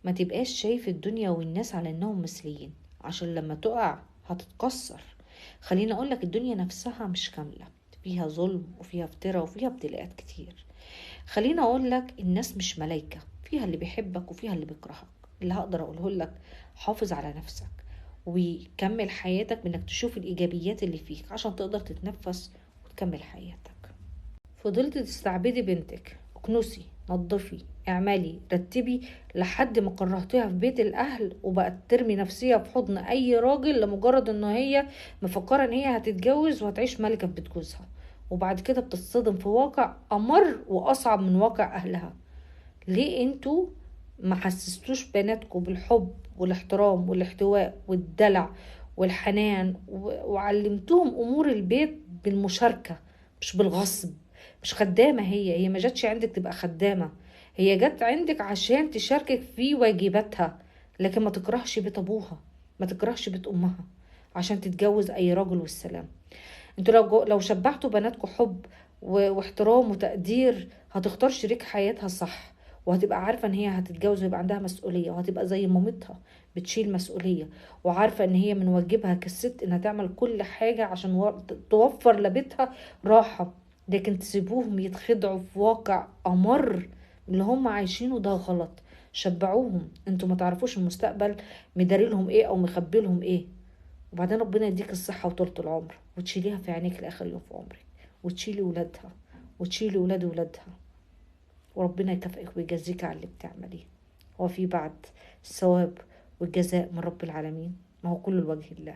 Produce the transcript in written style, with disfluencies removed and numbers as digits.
ما تبقاش شايف الدنيا والناس على انهم مثليين، عشان لما تقع هتتكسر. خليني اقولك الدنيا نفسها مش كاملة، فيها ظلم وفيها افتراء وفيها ابتلاءات كتير. خليني اقولك الناس مش ملايكة، فيها اللي بيحبك وفيها اللي بيكرهك. اللي هقدر اقوله لك حافظ على نفسك وكمل حياتك بانك تشوف الايجابيات اللي فيك عشان تقدر تتنفس وتكمل حياتك. فضلت تستعبدي بنتك، اكنسي، نظفي، اعملي، رتبي، لحد ما كرهتيها في بيت الاهل وبقت ترمي نفسها في حضن اي راجل لمجرد ان هي مفكره ان هي هتتجوز وهتعيش ملكه في بيت جوزها. وبعد كده بتصطدم في واقع امر واصعب من واقع اهلها. ليه انتوا ما حسستوش بناتكم بالحب والاحترام والاحتواء والدلع والحنان وعلمتوهم امور البيت بالمشاركة، مش بالغصب؟ مش خدامة، هي ما جاتش عندك تبقى خدامة، هي جت عندك عشان تشاركك في واجباتها. لكن ما تكرهش بيت ابوها، ما تكرهش بيت امها عشان تتجوز اي راجل والسلام. انتوا لو شبعتوا بناتكم حب واحترام وتقدير هتختار شريك حياتها صح، وهتبقى عارفة ان هي هتتجوز ويبقى عندها مسؤولية، وهتبقى زي مامتها بتشيل مسؤولية، وعارفة ان هي من واجبها كست انها تعمل كل حاجة عشان توفر لبيتها راحة. لكن تسيبوهم يتخدعوا في واقع أمر اللي هم عايشينه، ده غلط. شبعوهم، انتوا ما تعرفوش المستقبل مداريلهم ايه او مخبيلهم ايه. وبعدين ربنا يديك الصحة وطولة العمر وتشيليها في عينيك لآخر يوم في عمرك، وتشيلي ولادها وتشيلي ولاد ولادها، وربنا يكافئك ويجازيك على اللي بتعمليه. هو في بعد الثواب والجزاء من رب العالمين؟ ما هو كل الوجه الله.